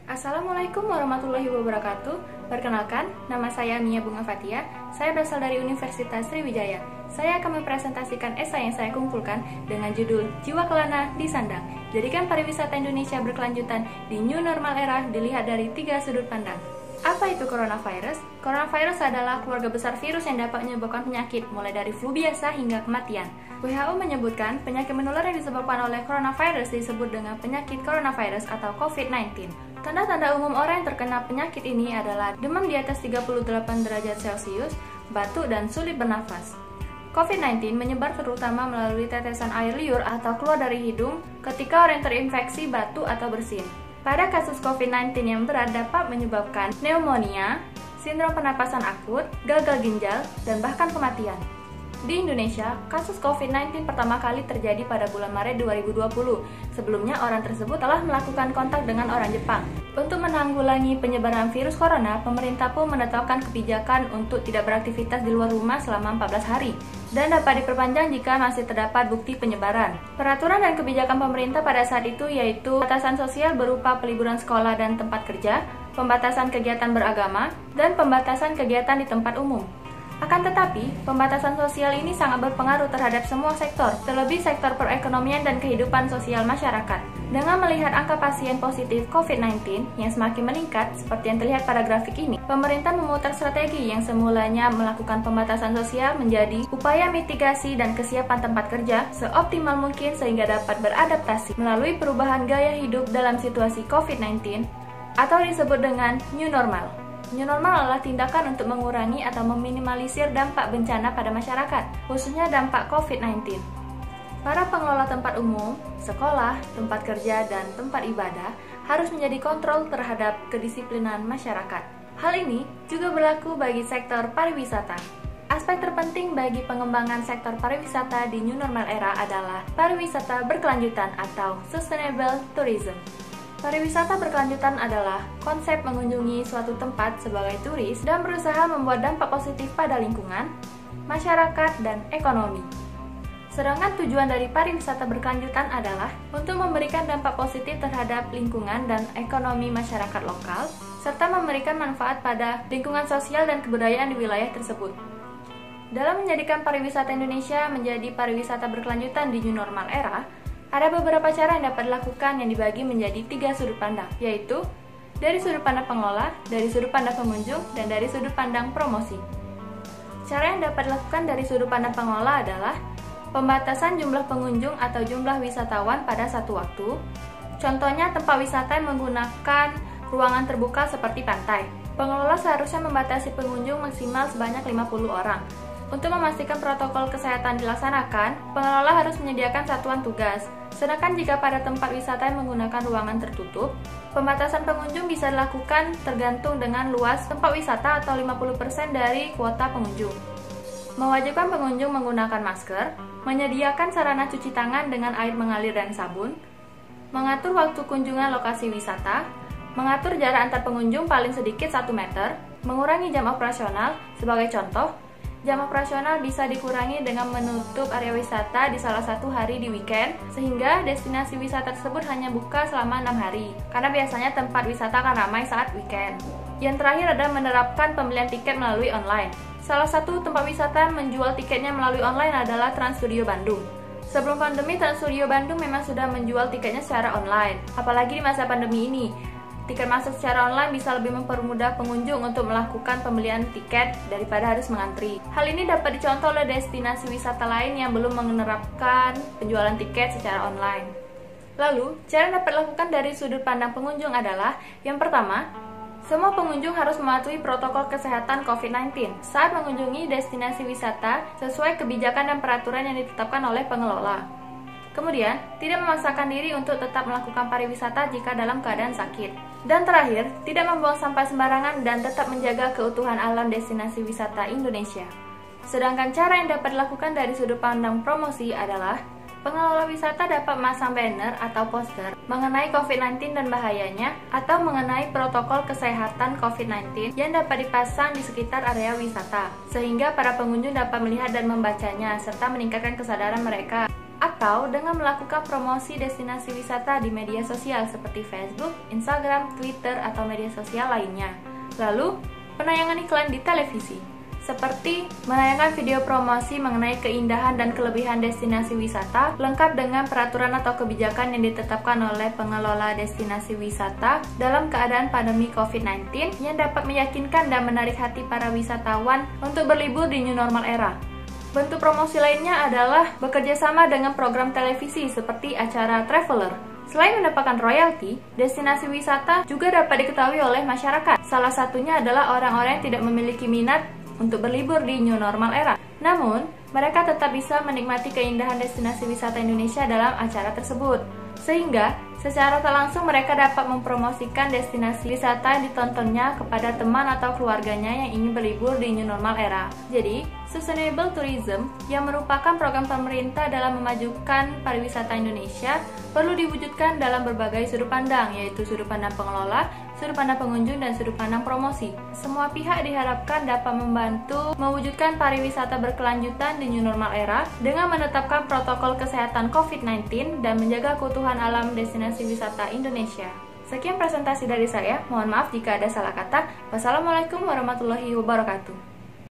Assalamualaikum warahmatullahi wabarakatuh. Perkenalkan, nama saya Mia Bunga Fatia. Saya berasal dari Universitas Sriwijaya. Saya akan mempresentasikan esai yang saya kumpulkan dengan judul Jiwa Kelana di Sandang. Jadikan pariwisata Indonesia berkelanjutan di New Normal Era dilihat dari 3 sudut pandang. Apa itu coronavirus? Coronavirus adalah keluarga besar virus yang dapat menyebabkan penyakit, mulai dari flu biasa hingga kematian. WHO menyebutkan penyakit menular yang disebabkan oleh coronavirus disebut dengan penyakit coronavirus atau COVID-19. Tanda-tanda umum orang yang terkena penyakit ini adalah demam di atas 38 derajat Celcius, batuk, dan sulit bernafas. COVID-19 menyebar terutama melalui tetesan air liur atau keluar dari hidung ketika orang terinfeksi batuk atau bersin. Pada kasus COVID-19 yang berat dapat menyebabkan pneumonia, sindrom pernapasan akut, gagal ginjal, dan bahkan kematian. Di Indonesia, kasus COVID-19 pertama kali terjadi pada bulan Maret 2020. Sebelumnya, orang tersebut telah melakukan kontak dengan orang Jepang. Untuk menanggulangi penyebaran virus corona, pemerintah pun menetapkan kebijakan untuk tidak beraktivitas di luar rumah selama 14 hari dan dapat diperpanjang jika masih terdapat bukti penyebaran. Peraturan dan kebijakan pemerintah pada saat itu yaitu pembatasan sosial berupa peliburan sekolah dan tempat kerja, pembatasan kegiatan beragama, dan pembatasan kegiatan di tempat umum. Akan tetapi, pembatasan sosial ini sangat berpengaruh terhadap semua sektor, terlebih sektor perekonomian dan kehidupan sosial masyarakat. Dengan melihat angka pasien positif COVID-19 yang semakin meningkat, seperti yang terlihat pada grafik ini, pemerintah memutar strategi yang semulanya melakukan pembatasan sosial menjadi upaya mitigasi dan kesiapan tempat kerja seoptimal mungkin sehingga dapat beradaptasi melalui perubahan gaya hidup dalam situasi COVID-19 atau disebut dengan New Normal. New normal adalah tindakan untuk mengurangi atau meminimalisir dampak bencana pada masyarakat, khususnya dampak COVID-19. Para pengelola tempat umum, sekolah, tempat kerja, dan tempat ibadah harus menjadi kontrol terhadap kedisiplinan masyarakat. Hal ini juga berlaku bagi sektor pariwisata. Aspek terpenting bagi pengembangan sektor pariwisata di New Normal Era adalah pariwisata berkelanjutan atau Sustainable Tourism. Pariwisata berkelanjutan adalah konsep mengunjungi suatu tempat sebagai turis dan berusaha membuat dampak positif pada lingkungan, masyarakat, dan ekonomi. Sedangkan tujuan dari pariwisata berkelanjutan adalah untuk memberikan dampak positif terhadap lingkungan dan ekonomi masyarakat lokal, serta memberikan manfaat pada lingkungan sosial dan kebudayaan di wilayah tersebut. Dalam menjadikan pariwisata Indonesia menjadi pariwisata berkelanjutan di New Normal Era, ada beberapa cara yang dapat dilakukan yang dibagi menjadi 3 sudut pandang, yaitu dari sudut pandang pengelola, dari sudut pandang pengunjung, dan dari sudut pandang promosi. Cara yang dapat dilakukan dari sudut pandang pengelola adalah pembatasan jumlah pengunjung atau jumlah wisatawan pada satu waktu. Contohnya tempat wisata yang menggunakan ruangan terbuka seperti pantai. Pengelola seharusnya membatasi pengunjung maksimal sebanyak 50 orang. Untuk memastikan protokol kesehatan dilaksanakan, pengelola harus menyediakan satuan tugas. Sedangkan jika pada tempat wisata yang menggunakan ruangan tertutup, pembatasan pengunjung bisa dilakukan tergantung dengan luas tempat wisata atau 50% dari kuota pengunjung. Mewajibkan pengunjung menggunakan masker, menyediakan sarana cuci tangan dengan air mengalir dan sabun, mengatur waktu kunjungan lokasi wisata, mengatur jarak antar pengunjung paling sedikit 1 meter, mengurangi jam operasional. Sebagai contoh, jam operasional bisa dikurangi dengan menutup area wisata di salah satu hari di weekend, sehingga destinasi wisata tersebut hanya buka selama 6 hari, karena biasanya tempat wisata akan ramai saat weekend. Yang terakhir adalah menerapkan pembelian tiket melalui online. Salah satu tempat wisata menjual tiketnya melalui online adalah Trans Studio Bandung. Sebelum pandemi, Trans Studio Bandung memang sudah menjual tiketnya secara online, apalagi di masa pandemi ini. Tiket masuk secara online bisa lebih mempermudah pengunjung untuk melakukan pembelian tiket daripada harus mengantri. Hal ini dapat dicontoh oleh destinasi wisata lain yang belum menerapkan penjualan tiket secara online. Lalu, cara yang dapat dilakukan dari sudut pandang pengunjung adalah, yang pertama, semua pengunjung harus mematuhi protokol kesehatan COVID-19 saat mengunjungi destinasi wisata sesuai kebijakan dan peraturan yang ditetapkan oleh pengelola. Kemudian, tidak memaksakan diri untuk tetap melakukan pariwisata jika dalam keadaan sakit. Dan terakhir, tidak membuang sampah sembarangan dan tetap menjaga keutuhan alam destinasi wisata Indonesia. Sedangkan cara yang dapat dilakukan dari sudut pandang promosi adalah pengelola wisata dapat memasang banner atau poster mengenai COVID-19 dan bahayanya, atau mengenai protokol kesehatan COVID-19 yang dapat dipasang di sekitar area wisata, sehingga para pengunjung dapat melihat dan membacanya, serta meningkatkan kesadaran mereka atau dengan melakukan promosi destinasi wisata di media sosial seperti Facebook, Instagram, Twitter, atau media sosial lainnya. Lalu, penayangan iklan di televisi, seperti menayangkan video promosi mengenai keindahan dan kelebihan destinasi wisata, lengkap dengan peraturan atau kebijakan yang ditetapkan oleh pengelola destinasi wisata dalam keadaan pandemi COVID-19 yang dapat meyakinkan dan menarik hati para wisatawan untuk berlibur di new normal era. Bentuk promosi lainnya adalah bekerja sama dengan program televisi seperti acara Traveler. Selain mendapatkan royalti, destinasi wisata juga dapat diketahui oleh masyarakat. Salah satunya adalah orang-orang yang tidak memiliki minat untuk berlibur di new normal era. Namun, mereka tetap bisa menikmati keindahan destinasi wisata Indonesia dalam acara tersebut. Sehingga, secara tak langsung mereka dapat mempromosikan destinasi wisata yang ditontonnya kepada teman atau keluarganya yang ingin berlibur di new normal era. Jadi, Sustainable Tourism yang merupakan program pemerintah dalam memajukan pariwisata Indonesia perlu diwujudkan dalam berbagai sudut pandang, yaitu sudut pandang pengelola, sudut pandang pengunjung, dan sudut pandang promosi. Semua pihak diharapkan dapat membantu mewujudkan pariwisata berkelanjutan di new normal era dengan menetapkan protokol kesehatan COVID-19 dan menjaga keutuhan alam destinasi wisata Indonesia. Sekian presentasi dari saya, mohon maaf jika ada salah kata. Wassalamualaikum warahmatullahi wabarakatuh.